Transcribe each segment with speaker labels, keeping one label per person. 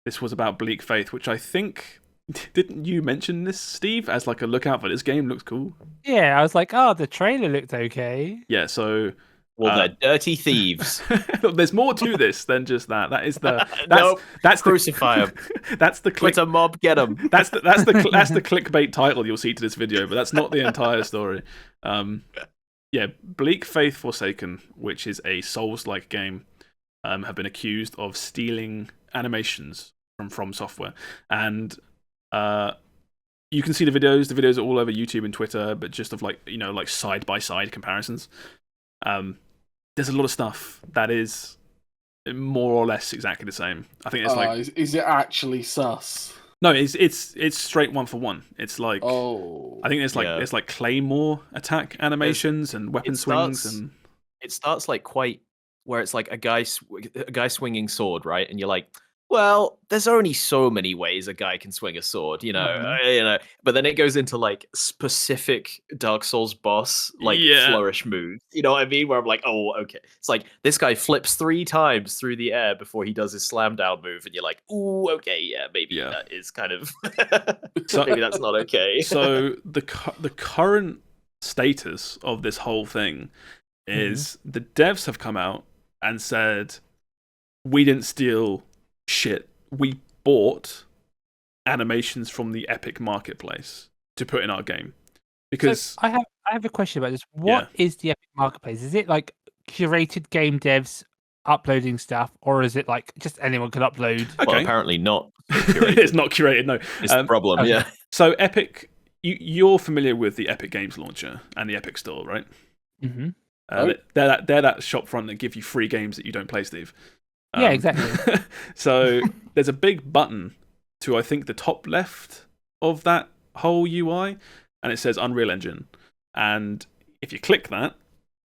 Speaker 1: this was about Bleak Faith, which I think didn't you mention this, Steve, as like a look out for this game? Looks cool.
Speaker 2: Yeah, I was like, oh, the trailer looked okay.
Speaker 1: Yeah, so
Speaker 3: Well, they're dirty thieves.
Speaker 1: there's more to this than just that. That is the
Speaker 3: Nope.
Speaker 1: that's
Speaker 3: Crucify them.
Speaker 1: That's the
Speaker 3: Twitter mob, get them.
Speaker 1: that's the clickbait title you'll see to this video, but that's not the entire story. Yeah, Bleak Faith Forsaken, which is a Souls-like game, have been accused of stealing animations from Software, and you can see the videos. The videos are all over YouTube and Twitter, but just of like side by side comparisons. There's a lot of stuff that is more or less exactly the same. I think it's like,
Speaker 4: is it actually sus?
Speaker 1: no, it's straight one for one. It's like, I think it's like claymore attack animations and weapon swings, and
Speaker 3: it starts like quite where it's like a guy swinging sword, right? And you're like, well, there's only so many ways a guy can swing a sword, you know. But then it goes into like specific Dark Souls boss flourish moves. You know what I mean? Where I'm like, oh, okay. It's like this guy flips 3 times through the air before he does his slam down move, and you're like, ooh, okay, yeah, maybe that is kind of maybe that's not okay.
Speaker 1: So the current status of this whole thing is the devs have come out and said, we didn't steal shit. We bought animations from the Epic Marketplace to put in our game. Because
Speaker 2: so I have a question about this. What is the Epic Marketplace? Is it like curated game devs uploading stuff, or is it like just anyone can upload?
Speaker 1: Okay.
Speaker 3: Well, apparently not.
Speaker 1: It's not curated, no.
Speaker 3: It's the problem,
Speaker 2: okay.
Speaker 3: yeah.
Speaker 1: So Epic, you're familiar with the Epic Games Launcher and the Epic Store, right?
Speaker 2: Mm-hmm.
Speaker 1: They're that shop front that give you free games that you don't play, Steve.
Speaker 2: Yeah, exactly.
Speaker 1: So there's a big button to, I think, the top left of that whole UI, and it says Unreal Engine. And if you click that,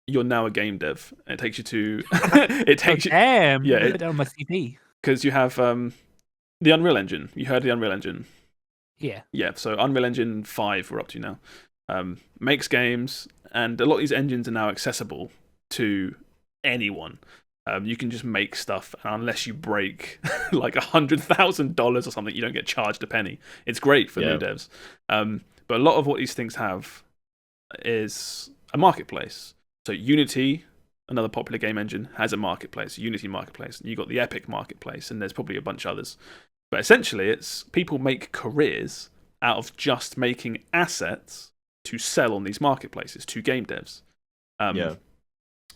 Speaker 1: you're now a game dev. And it takes you to... it takes you...
Speaker 2: Damn!
Speaker 1: Yeah,
Speaker 2: put it on my CV.
Speaker 1: Because you have the Unreal Engine. You heard of the Unreal Engine?
Speaker 2: Yeah.
Speaker 1: Yeah, so Unreal Engine 5 we're up to now. Makes games, and a lot of these engines are now accessible to anyone. You can just make stuff, and unless you break like $100,000 or something, you don't get charged a penny. It's great for new devs. But a lot of what these things have is a marketplace. So Unity, another popular game engine, has a marketplace, Unity marketplace. You've got the Epic marketplace, and there's probably a bunch of others. But essentially, it's people make careers out of just making assets to sell on these marketplaces to game devs.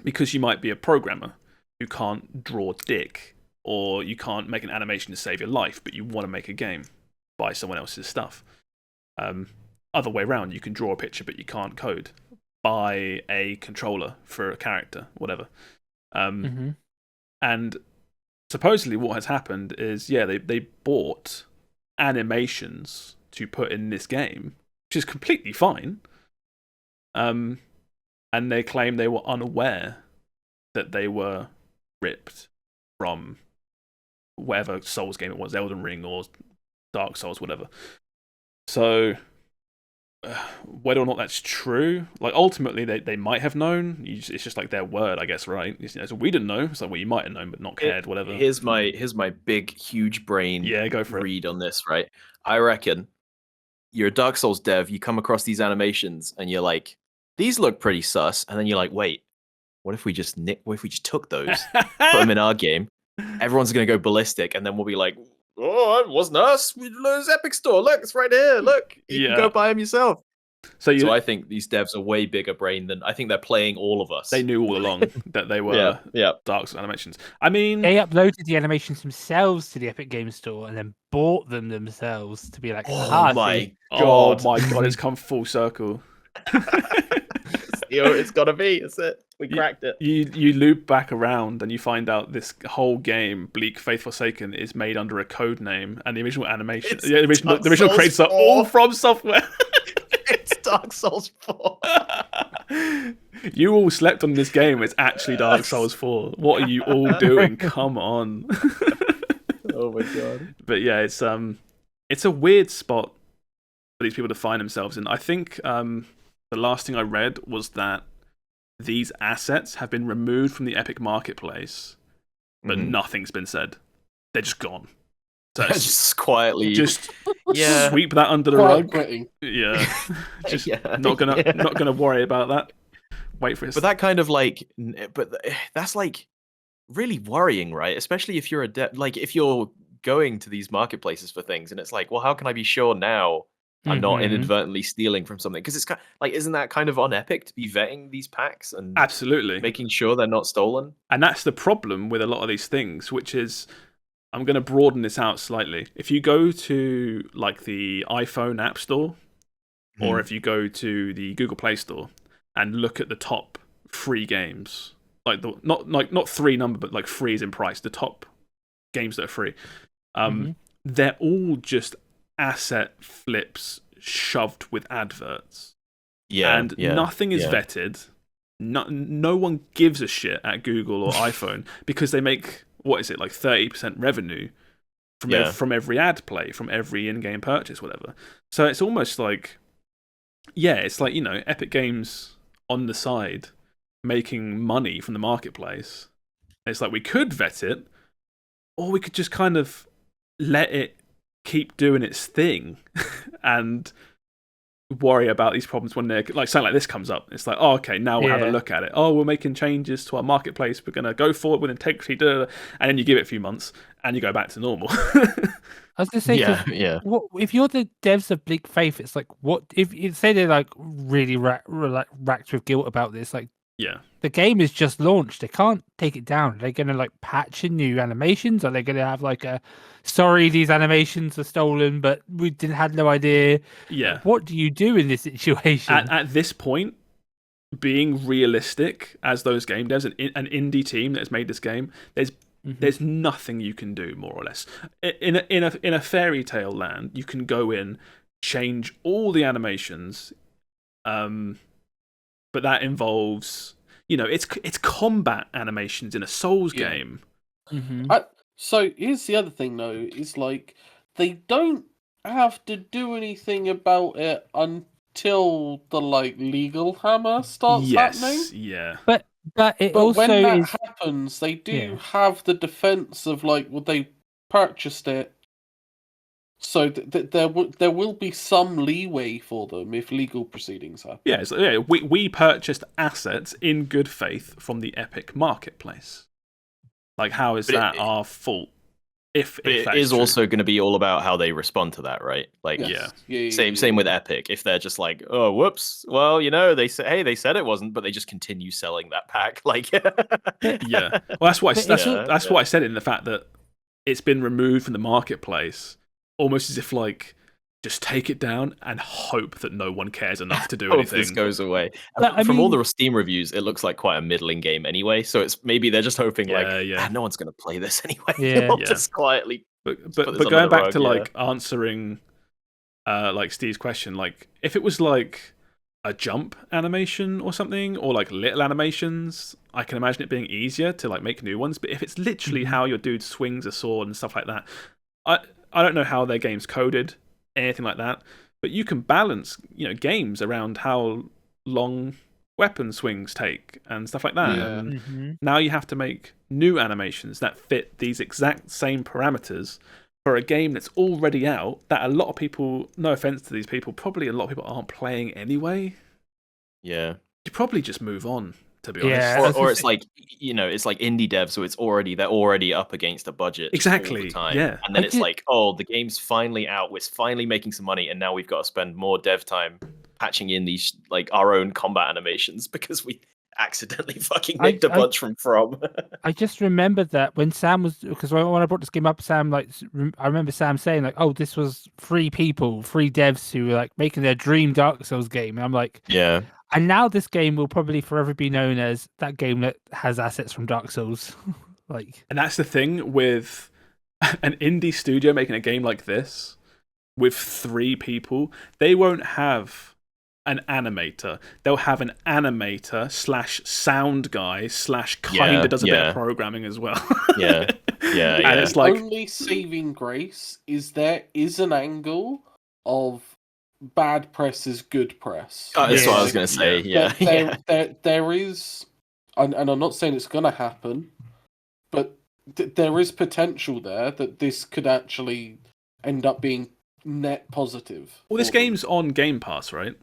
Speaker 1: Because you might be a programmer who can't draw dick, or you can't make an animation to save your life, but you want to make a game, buy someone else's stuff. Other way around, you can draw a picture, but you can't code. Buy a controller for a character, whatever. And supposedly what has happened is, they bought animations to put in this game, which is completely fine. And they claim they were unaware that they were ripped from whatever Souls game it was, Elden Ring or Dark Souls, whatever. So whether or not that's true, like ultimately they might have known. It's just like their word, I guess, right? So we didn't know. It's like, well, you might have known but not cared, whatever.
Speaker 3: Here's my big huge brain
Speaker 1: go for
Speaker 3: read on this, right? I reckon you're a Dark Souls dev, you come across these animations and you're like, these look pretty sus, and then you're like, wait, what if we just took those, put them in our game? Everyone's gonna go ballistic, and then we'll be like, "Oh, it wasn't us. We lose Epic Store. Look, it's right here. Look, you can go buy them yourself." So I think these devs are way bigger brain than I think they're playing all of us.
Speaker 1: They knew all along that they were Dark Souls animations. I mean,
Speaker 2: they uploaded the animations themselves to the Epic Games Store and then bought them themselves to be like,
Speaker 1: oh my god, it's come full circle.
Speaker 3: It's gotta be. It's it. We cracked it.
Speaker 1: You loop back around and you find out this whole game, Bleak Faith Forsaken, is made under a code name, and the original animation, the original crates are all from Software.
Speaker 3: It's Dark Souls 4.
Speaker 1: You all slept on this game. It's actually Dark Souls 4. What are you all doing? Come on.
Speaker 3: Oh my god.
Speaker 1: But yeah, it's a weird spot for these people to find themselves in. I think the last thing I read was that these assets have been removed from the Epic Marketplace, but nothing's been said. They're just gone. So it's
Speaker 3: just quietly,
Speaker 1: just
Speaker 3: yeah,
Speaker 1: sweep that under the
Speaker 4: Quiet
Speaker 1: rug.
Speaker 4: quitting.
Speaker 1: Yeah, just
Speaker 3: Yeah,
Speaker 1: not gonna
Speaker 3: yeah.
Speaker 1: not gonna worry about that. Wait for it.
Speaker 3: But that kind of like, that's like really worrying, right? Especially if you're like if you're going to these marketplaces for things, and it's like, well, how can I be sure now I'm not inadvertently stealing from something? Because it's kind like, isn't that kind of on Epic to be vetting these packs and
Speaker 1: Absolutely
Speaker 3: making sure they're not stolen?
Speaker 1: And that's the problem with a lot of these things, which is, I'm going to broaden this out slightly. If you go to like the iPhone App Store, or if you go to the Google Play Store and look at the top free games, like not three number, but like free is in price, the top games that are free, they're all just asset flips shoved with adverts.
Speaker 3: Yeah,
Speaker 1: and nothing is vetted. No one gives a shit at Google or iPhone because they make, what is it, like 30% revenue from every ad play, from every in-game purchase, whatever. So it's almost like, it's like, Epic Games on the side making money from the marketplace. It's like we could vet it, or we could just kind of let it keep doing its thing and worry about these problems when they're like something like this comes up. It's like, oh, okay, now we'll have a look at it. Oh, we're making changes to our marketplace. We're going to go forward with integrity. And then you give it a few months and you go back to normal.
Speaker 2: I was going to say, what if you're the devs of Bleak Faith? It's like, what if you say they're like really racked with guilt about this? Like, the game is just launched. They can't take it down. Are they going to like patch in new animations? Are they going to have like a, sorry, these animations are stolen, but we had no idea?
Speaker 1: Yeah.
Speaker 2: What do you do in this situation?
Speaker 1: At this point, being realistic as those game devs, an indie team that's made this game, there's nothing you can do, more or less. In a fairy tale land, you can go in, change all the animations, but that involves, it's combat animations in a Souls game.
Speaker 4: So here's the other thing, though, is like they don't have to do anything about it until the like legal hammer starts happening.
Speaker 1: Yeah.
Speaker 2: But it
Speaker 4: but
Speaker 2: also
Speaker 4: when that
Speaker 2: is...
Speaker 4: happens, they do have the defense of like, well, they purchased it. So there will be some leeway for them if legal proceedings happen.
Speaker 1: Yeah, we purchased assets in good faith from the Epic marketplace. Like, how is that our fault? If
Speaker 3: it
Speaker 1: that
Speaker 3: is
Speaker 1: true?
Speaker 3: Also going to be all about how they respond to that, right? Like, same with Epic. If they're just like, oh, whoops, well, they say, hey, they said it wasn't, but they just continue selling that pack. Like,
Speaker 1: Well, that's what I said in the fact that it's been removed from the marketplace. Almost as if, like, just take it down and hope that no one cares enough to do anything.
Speaker 3: This goes away. From all the Steam reviews, it looks like quite a middling game anyway. So it's maybe they're just hoping, no one's going to play this anyway. Just quietly.
Speaker 1: But going back to like answering, like Steve's question, like if it was like a jump animation or something, or like little animations, I can imagine it being easier to like make new ones. But if it's literally how your dude swings a sword and stuff like that, I don't know how their game's coded, anything like that, but you can balance, games around how long weapon swings take and stuff like that. And now you have to make new animations that fit these exact same parameters for a game that's already out, that a lot of people, no offense to these people, probably a lot of people aren't playing anyway.
Speaker 3: Yeah.
Speaker 1: You probably just move on, to be honest.
Speaker 3: Or it's like, it's like indie dev, so they're already up against a budget
Speaker 1: exactly
Speaker 3: all the time.
Speaker 1: Yeah.
Speaker 3: And then it's like, oh, the game's finally out, we're finally making some money, and now we've got to spend more dev time patching in these like our own combat animations because we accidentally fucking nicked a bunch from.
Speaker 2: I just remembered that when Sam was, because when I brought this game up, Sam, like, I remember Sam saying like, oh, this was three devs who were like making their dream Dark Souls game, and I'm like,
Speaker 3: yeah.
Speaker 2: And now this game will probably forever be known as that game that has assets from Dark Souls.
Speaker 1: And that's the thing with an indie studio making a game like this with 3 people. They won't have an animator. They'll have an animator / sound guy / kind of does a bit of programming as well.
Speaker 3: Yeah.
Speaker 1: And it's like,
Speaker 4: only saving grace is there is an angle of bad press is good press.
Speaker 3: That's what I was going to say.
Speaker 4: There is, and I'm not saying it's going to happen, but there is potential there that this could actually end up being net positive.
Speaker 1: Well, this game's on Game Pass, right?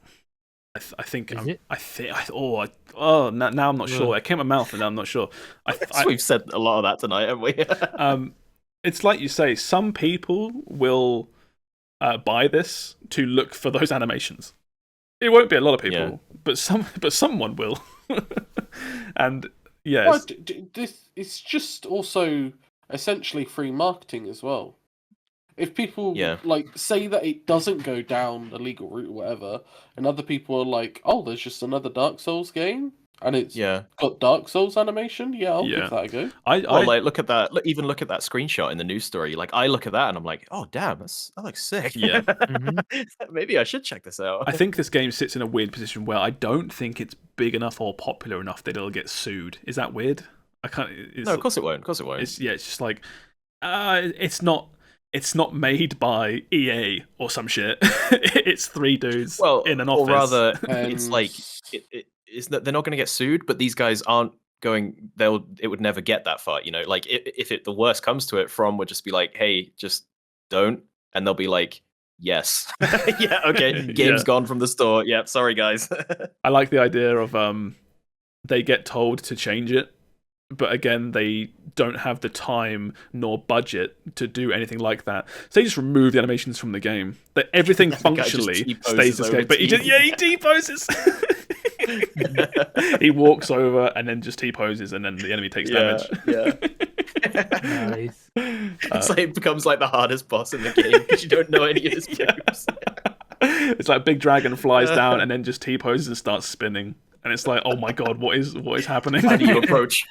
Speaker 1: I think.
Speaker 2: Is it?
Speaker 1: Now I'm not sure. It came out of my mouth, and now I'm not sure.
Speaker 3: We've said a lot of that tonight, haven't we?
Speaker 1: It's like you say. Some people will buy this to look for those animations. It won't be a lot of people, but someone will. And yes,
Speaker 4: this it's just also essentially free marketing as well. If people like say that it doesn't go down the legal route or whatever, and other people are like, "Oh, there's just another Dark Souls game, and it's got Dark Souls animation," I'll give that a go.
Speaker 3: Like look at that. Even look at that screenshot in the news story. Like I look at that and I'm like, "Oh, damn, that looks sick."
Speaker 1: Yeah,
Speaker 3: maybe I should check this out.
Speaker 1: I think this game sits in a weird position where I don't think it's big enough or popular enough that it'll get sued. Is that weird? I can't.
Speaker 3: No, of course it won't. Of course it won't.
Speaker 1: It's just like, it's not. It's not made by EA or some shit. It's three dudes in an office.
Speaker 3: Or rather, it's like they're not going to get sued, but these guys aren't going. It would never get that far, Like if the worst comes to it, From would just be like, "Hey, just don't," and they'll be like, "Yes, yeah, okay, game's gone from the store. Yeah, sorry guys."
Speaker 1: I like the idea of they get told to change it. But again, they don't have the time nor budget to do anything like that. So they just remove the animations from the game. That everything functionally stays the same. But he T-poses. He walks over and then just T-poses, and then the enemy takes damage.
Speaker 3: Yeah.
Speaker 2: Nice.
Speaker 3: It's like it becomes like the hardest boss in the game because you don't know any of his moves.
Speaker 1: It's like big dragon flies down and then just T-poses and starts spinning. And it's like, oh my god, what is happening?
Speaker 3: How do you approach?